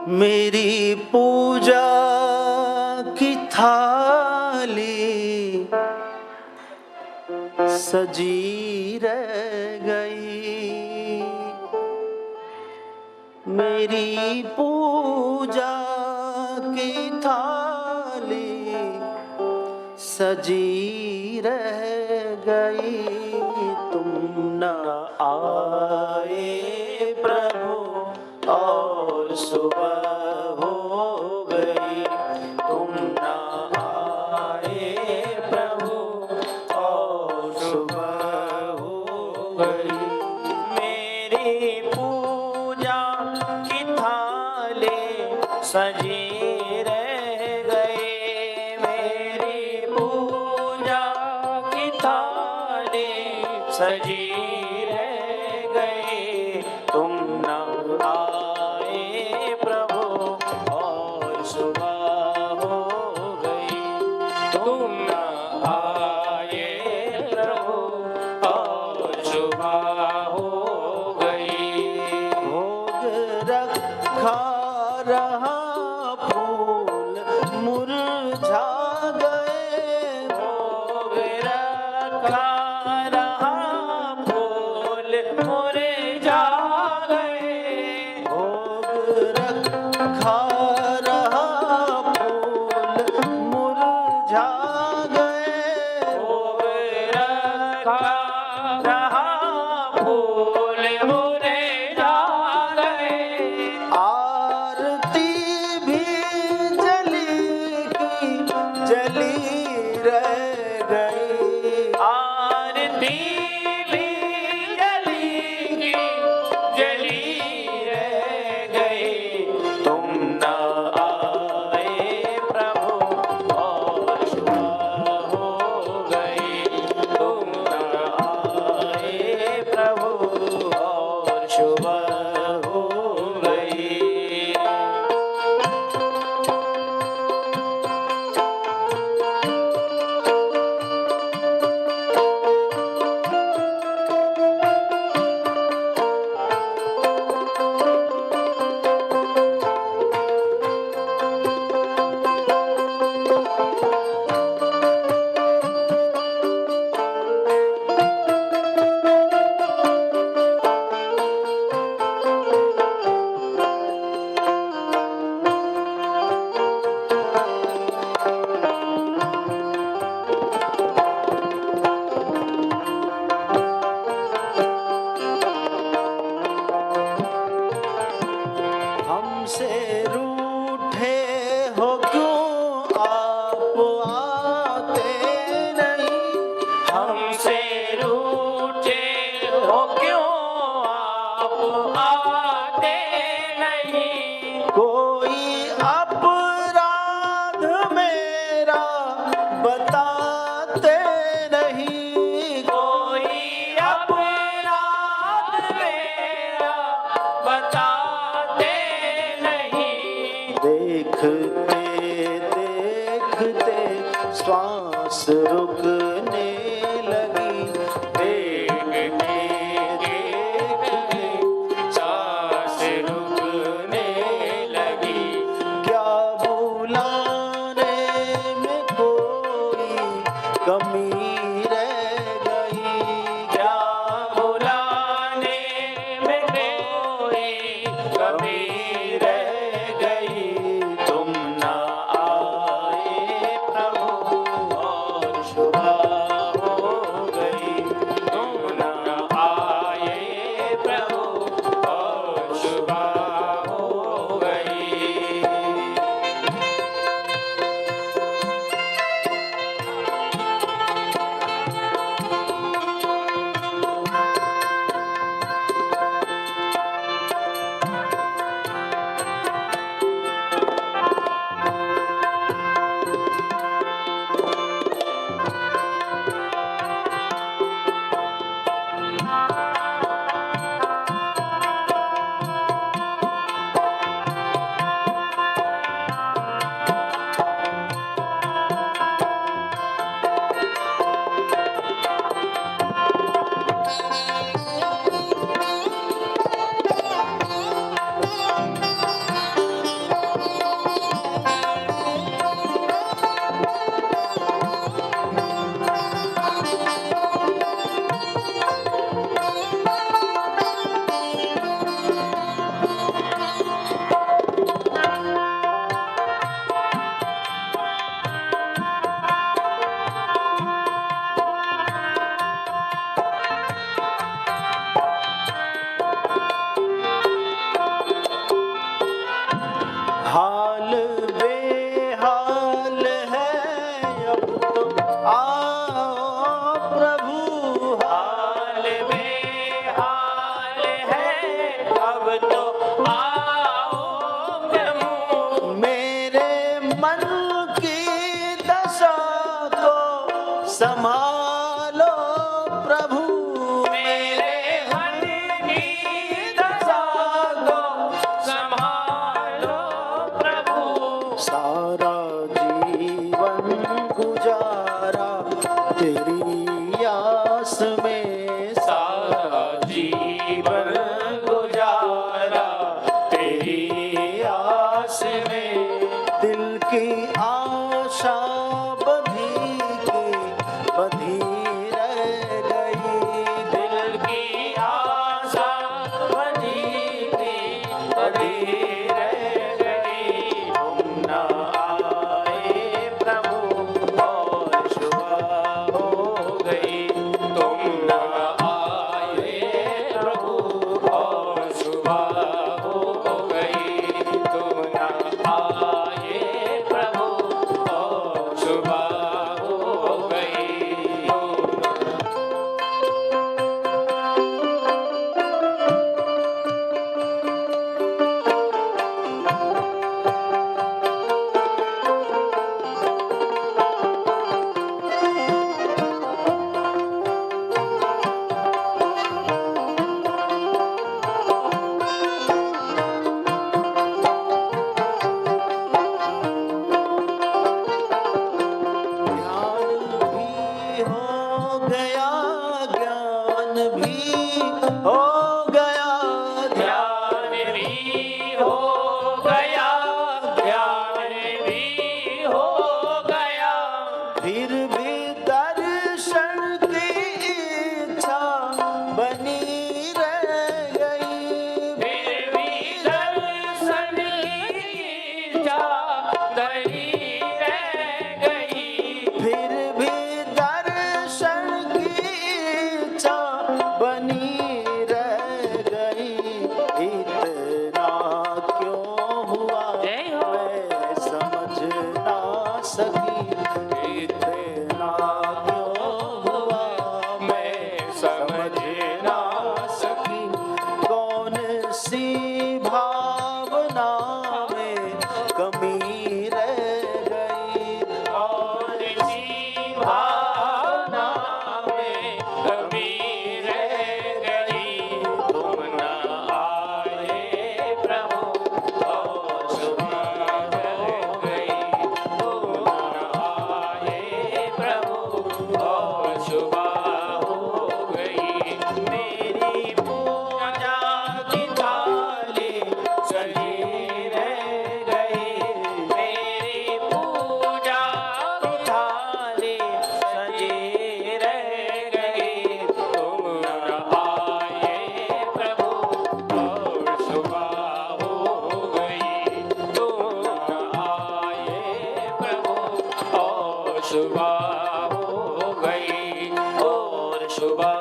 मेरी पूजा की थाली सजी रह गई। मेरी पूजा की थाली सजी रह गई। तुम न आए प्रभु और सुबह हो गई। तुम न आए प्रभु और सुबह हो गई। मेरी पूजा की थाली सजी रह गई। मेरी पूजा की थाली सजी रह गई। तुम न आए प्रभु और सुबह हो गई। तुम न आए प्रभु और सुबह हो गई। भोग रखा रहा फूल मुरझा गए। भोग रखा रहा फूल मुरझा गए। भोग रखा रहा फूल मुरझा गए। भोग रखा रहा फूल मुरझा गए। आरती भी जली की जली रह गई। आरती भी जली की जली रह गई। तुम न आए प्रभु और सुबह हो गई। तुम न आए प्रभु और सुबह हो गई। हमसे रूठे हो क्यों आप आते नहीं। हमसे रूठे हो क्यों आप आते नहीं। कोई अपराध मेरा बताते नहीं। कोई अपराध मेरा बताते नहीं। देखते देखते श्वास रुकने लगी। देखते देखते सांस रुकने लगी। क्या बुलाने में कोई कमी रह गई। क्या बुलाने में कोई कमी रह गई। तुम न संभालो प्रभु मेरे मन की दशा को संभालो प्रभु। सारा जीवन गुजारा तेरी आस में, सारा जीवन गुजारा तेरी आस में। दिल की आशा बधी रह गई, दिल की आशा बधी रह गई। तुम न आए प्रभु और सुबह हो गई। तुम न आए प्रभु और सुबह हो गई। तुम न आए प्रभु और सुबह हो गई। ज्ञान भी हो गया, ध्यान भी हो गया, ध्यान भी हो गया। फिर भी दर्शन की इच्छा बनी रह गई, फिर भी दर्शन की इच्छा धरी रह गई। फिर भी दर्शन की इच्छा बनी रह गई। इतना क्यों हुआ जय हो। मैं समझ ना सकी, इतना क्यों हुआ मैं समझ ना सकी। कौन सी भावना में कमी रह गई, कौन सी भावना में कमी रह गई। तुम न आए प्रभु और सुबह हो गई। तुम न आए प्रभु और सुबह हो गई। मेरी पूजा की थाली सजी रह गई। मेरी पूजा की थाली सजी रह गई। तुम न आए प्रभु और सुबह हो गई। तुम न आए प्रभु और सुबह हो गई। और सुबह